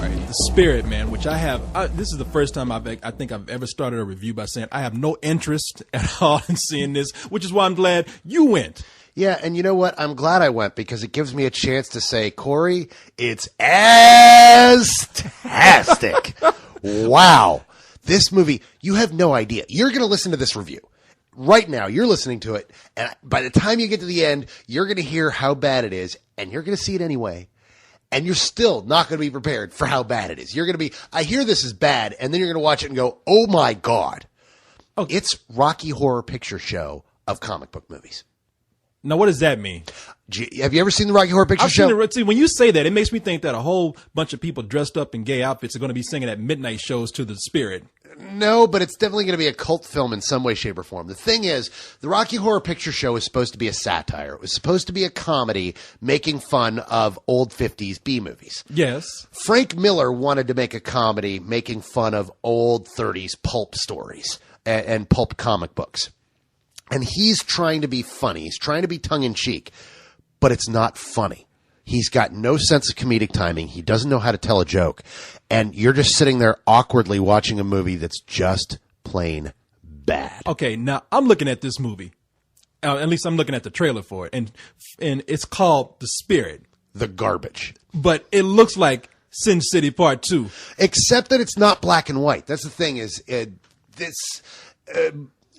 The Spirit, man, which this is the first time I think I've ever started a review by saying I have no interest at all in seeing this, which is why I'm glad you went. Yeah, and you know what? I'm glad I went because it gives me a chance to say, Corey, it's ASSSStastic. Wow. This movie, you have no idea. You're going to listen to this review. Right now, you're listening to it, and by the time you get to the end, you're going to hear how bad it is, and you're going to see it anyway. And you're still not going to be prepared for how bad it is. You're going to be, I hear this is bad, and then you're going to watch it and go, oh my God. Okay. It's Rocky Horror Picture Show of comic book movies. Now, what does that mean? Have you ever seen the Rocky Horror Picture Show? See, when you say that, it makes me think that a whole bunch of people dressed up in gay outfits are going to be singing at midnight shows to the Spirit. No, but it's definitely going to be a cult film in some way, shape, or form. The thing is, the Rocky Horror Picture Show is supposed to be a satire. It was supposed to be a comedy making fun of old 50s B-movies. Yes. Frank Miller wanted to make a comedy making fun of old 30s pulp stories and pulp comic books. And he's trying to be funny. He's trying to be tongue-in-cheek, but it's not funny. He's got no sense of comedic timing. He doesn't know how to tell a joke. And you're just sitting there awkwardly watching a movie that's just plain bad. Okay, now I'm looking at this movie. At least I'm looking at the trailer for it. And it's called The Spirit. The garbage. But it looks like Sin City Part 2. Except that it's not black and white. That's the thing is,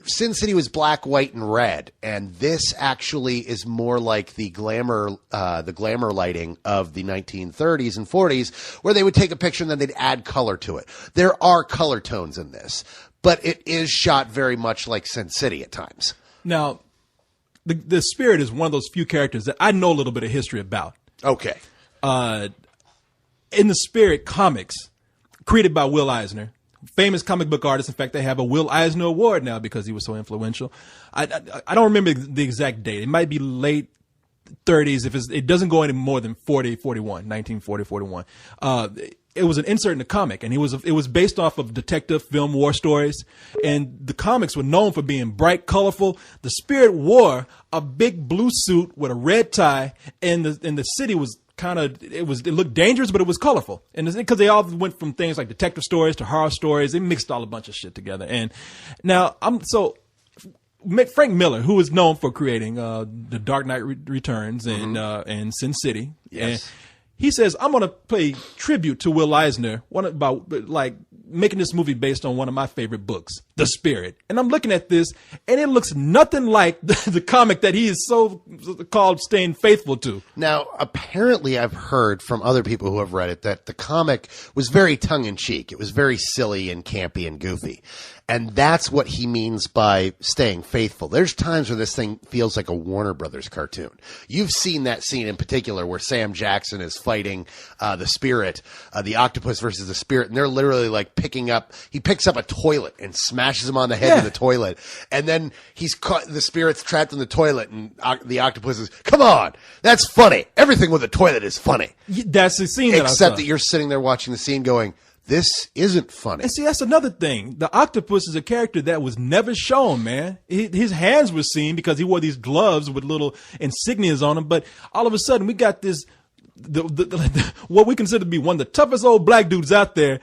Sin City was black, white, and red, and this actually is more like the glamour lighting of the 1930s and 40s, where they would take a picture and then they'd add color to it. There are color tones in this, but it is shot very much like Sin City at times. Now, the Spirit is one of those few characters that I know a little bit of history about. Okay. In the Spirit comics, created by Will Eisner, famous comic book artist. In fact, they have a Will Eisner Award now because he was so influential. I don't remember the exact date. It might be late 30s. If it doesn't go any more than 1940, 41. It was an insert in the comic, and it was based off of detective film war stories. And the comics were known for being bright, colorful. The Spirit wore a big blue suit with a red tie, and the city was it looked dangerous, but it was colorful. And because they all went from things like detective stories to horror stories, they mixed all a bunch of shit together. And now Frank Miller, who is known for creating The Dark Knight Returns and Sin City, yes. And he says, I'm going to pay tribute to Will Eisner, about making this movie based on one of my favorite books, The Spirit. And I'm looking at this, and it looks nothing like the comic that he is so-called staying faithful to. Now, apparently I've heard from other people who have read it that the comic was very tongue-in-cheek. It was very silly and campy and goofy. And that's what he means by staying faithful. There's times where this thing feels like a Warner Brothers cartoon. You've seen that scene in particular where Sam Jackson is fighting the Spirit, the octopus versus the Spirit, and they're literally like he picks up a toilet and smashes him on the head of the toilet. And then the Spirit's trapped in the toilet, and the octopus is, come on, that's funny. Everything with a toilet is funny. That's the scene Except that you're sitting there watching the scene going, this isn't funny. And see, that's another thing. The octopus is a character that was never shown, man. His hands were seen because he wore these gloves with little insignias on them. But all of a sudden, we got this, what we consider to be one of the toughest old black dudes out there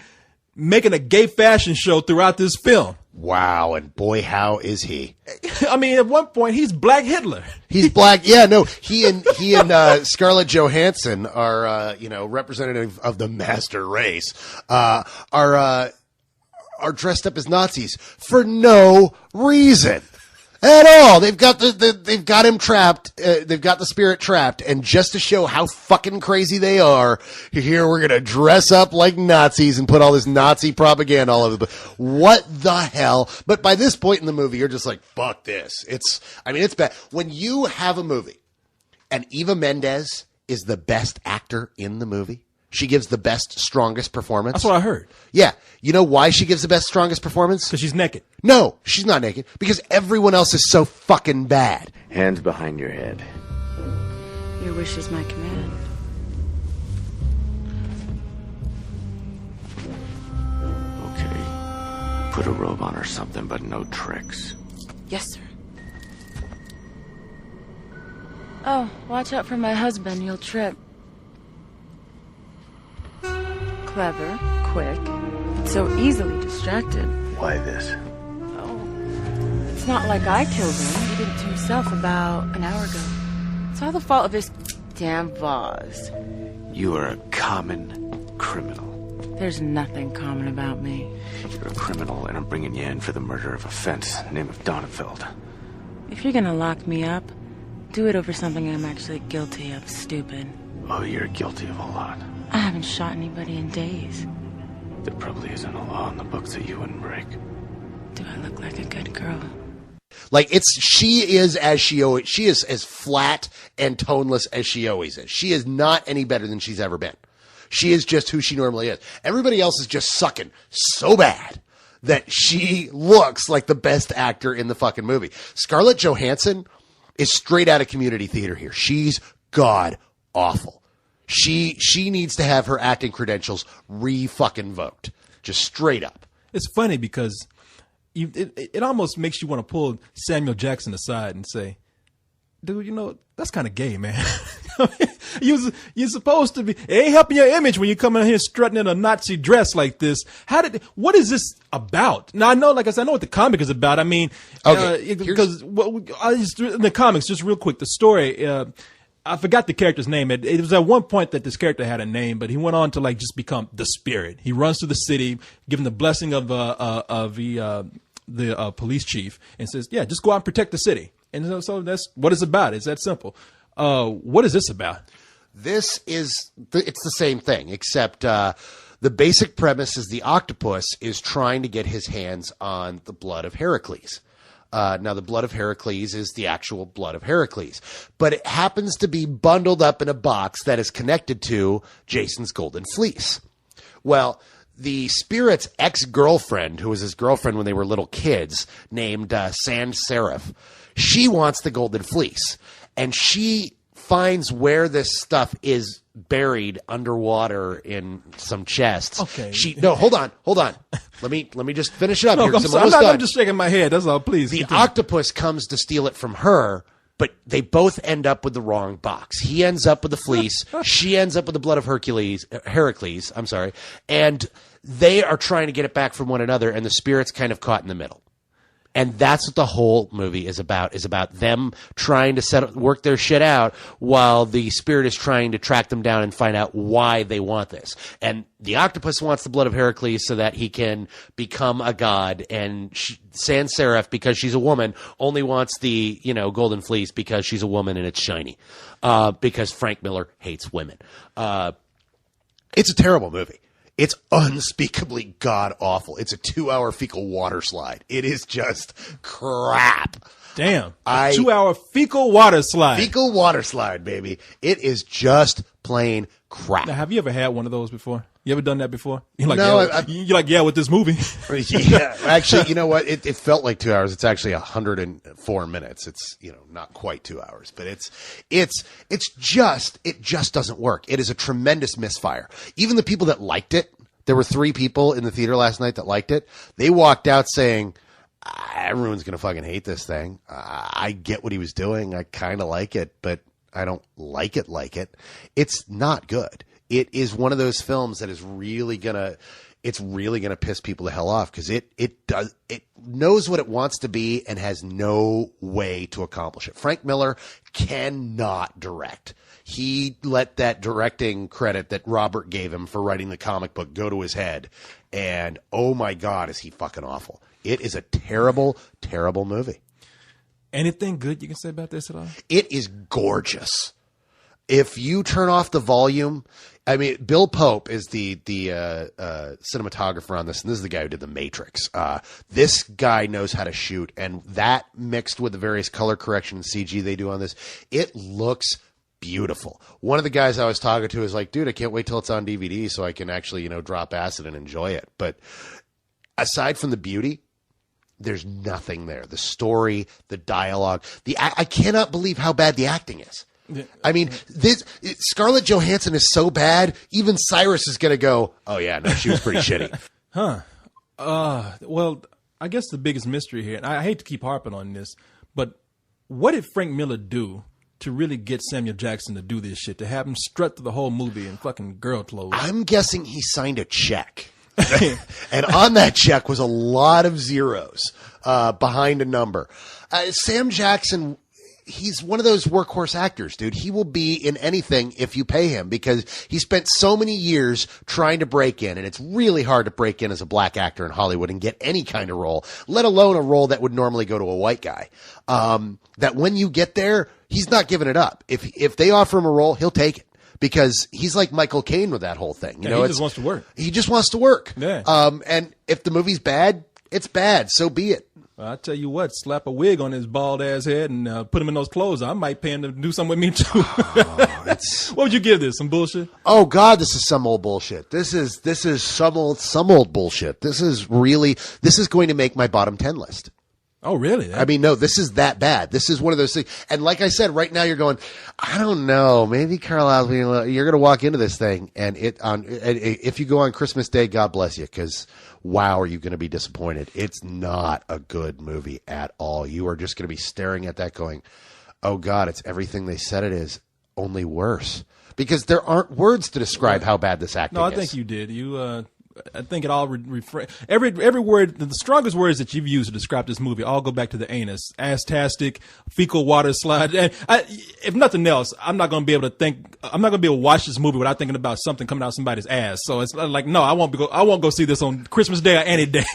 making a gay fashion show throughout this film. Wow, and boy, how is he? I mean, at one point, he's Black Hitler. He's black. Yeah, no, he and Scarlett Johansson are, representative of the master race, are dressed up as Nazis for no reason at all. They've got they've got him trapped. They've got the Spirit trapped, and just to show how fucking crazy they are, here we're gonna dress up like Nazis and put all this Nazi propaganda all over the place. What the hell? But by this point in the movie, you're just like, fuck this. It's bad. When you have a movie, and Eva Mendes is the best actor in the movie. She gives the best, strongest performance. That's what I heard. Yeah. You know why she gives the best, strongest performance? Because she's naked. No, she's not naked. Because everyone else is so fucking bad. Hands behind your head. Your wish is my command. Okay. Put a robe on or something, but no tricks. Yes, sir. Oh, watch out for my husband. You'll trip. clever, quick, but so easily distracted. Why this? Oh, it's not like I killed him. He did it to himself about an hour ago. It's all the fault of his damn vase. You are a common criminal. There's nothing common about me. You're a criminal, and I'm bringing you in for the murder of a fence, name of Donnefeld. If you're gonna lock me up, do it over something I'm actually guilty of, stupid. Oh, you're guilty of a lot. I haven't shot anybody in days. There probably isn't a law in the books that you wouldn't break. Do I look like a good girl? Like she is as flat and toneless as she always is. She is not any better than she's ever been. She is just who she normally is. Everybody else is just sucking so bad that she looks like the best actor in the fucking movie. Scarlett Johansson is straight out of Community Theater here. She's god awful. She needs to have her acting credentials re-fucking-voked. Just straight up. It's funny because it almost makes you want to pull Samuel Jackson aside and say, dude, you know, that's kind of gay, man. You're supposed to be, it ain't helping your image when you come in here strutting in a Nazi dress like this. What is this about? Now, I know, like I said, I know what the comic is about. I mean, okay, because in the comics, just real quick, the story, I forgot the character's name. It was at one point that this character had a name, but he went on to like just become the Spirit. He runs through the city, given the blessing of the police chief, and says, "Yeah, just go out and protect the city." And so that's what it's about. It's that simple. What is this about? It's the same thing, except the basic premise is the octopus is trying to get his hands on the blood of Heracles. Now, the blood of Heracles is the actual blood of Heracles, but it happens to be bundled up in a box that is connected to Jason's golden fleece. Well, the Spirit's ex-girlfriend, who was his girlfriend when they were little kids, named Sans Serif, she wants the golden fleece, and she finds where this stuff is buried underwater in some chests. Okay. Hold on. Let me just finish it up here. I'm just shaking my head. That's all. Please. The octopus comes to steal it from her, but they both end up with the wrong box. He ends up with the fleece. She ends up with the blood of Heracles. I'm sorry. And they are trying to get it back from one another, and the Spirit's kind of caught in the middle. And that's what the whole movie is about them trying to work their shit out while the Spirit is trying to track them down and find out why they want this. And the octopus wants the blood of Heracles so that he can become a god. And Sans Serif, because she's a woman, only wants the, golden fleece because she's a woman and it's shiny. Because Frank Miller hates women. It's a terrible movie. It's unspeakably god-awful. It's a 2-hour fecal water slide. It is just crap. Damn. 2-hour fecal water slide. Fecal water slide, baby. It is just plain crap. Now, have you ever had one of those before? You ever done that before? You're like, no, you're like, yeah, with this movie. Yeah, actually, you know what? It felt like 2 hours. It's actually 104 minutes. It's, not quite 2 hours, but it just doesn't work. It is a tremendous misfire. Even the people that liked it, there were 3 people in the theater last night that liked it. They walked out saying, everyone's going to fucking hate this thing. I get what he was doing. I kind of like it, but I don't like it. It's not good. It is one of those films that is really gonna piss people the hell off because it knows what it wants to be and has no way to accomplish it. Frank Miller cannot direct. He let that directing credit that Robert gave him for writing the comic book go to his head, and oh my God, is he fucking awful. It is a terrible, terrible movie. Anything good you can say about this at all? It is gorgeous. If you turn off the volume, I mean, Bill Pope is the cinematographer on this, and this is the guy who did The Matrix. This guy knows how to shoot, and that mixed with the various color correction and CG they do on this, it looks beautiful. One of the guys I was talking to is like, dude, I can't wait till it's on DVD so I can actually, drop acid and enjoy it. But aside from the beauty, there's nothing there. The story, the dialogue, I cannot believe how bad the acting is. I mean, Scarlett Johansson is so bad, even Cyrus is going to go, oh, yeah, no, she was pretty shitty. Huh. Well, I guess the biggest mystery here, and I hate to keep harping on this, but what did Frank Miller do to really get Samuel Jackson to do this shit, to have him strut through the whole movie in fucking girl clothes? I'm guessing he signed a check. And on that check was a lot of zeros behind a number. Sam Jackson, he's one of those workhorse actors, dude. He will be in anything if you pay him, because he spent so many years trying to break in, and it's really hard to break in as a black actor in Hollywood and get any kind of role, let alone a role that would normally go to a white guy. That when you get there, he's not giving it up. If they offer him a role, he'll take it. Because he's like Michael Caine with that whole thing. You know, he just wants to work. He just wants to work. Yeah. And if the movie's bad, it's bad. So be it. I tell you what, slap a wig on his bald ass head and put him in those clothes. I might pay him to do something with me too. What would you give this? Some bullshit? Oh God, this is some old bullshit. This is some old bullshit. This is going to make my bottom 10 list. Oh, really? I mean, no, this is that bad. This is one of those things. And like I said, right now you're going, I don't know, maybe Carlyle, you're going to walk into this thing and if you go on Christmas Day, God bless you, because wow, are you going to be disappointed. It's not a good movie at all. You are just going to be staring at that going, oh God, it's everything they said it is, only worse. Because there aren't words to describe how bad this acting is. No, I think you did. I think it all every word, the strongest words that you've used to describe this movie all go back to the anus. ASSSStastic, fecal water slide. And if nothing else, I'm not going to be able to watch this movie without thinking about something coming out of somebody's ass. So it's like, no, I won't go see this on Christmas Day or any day.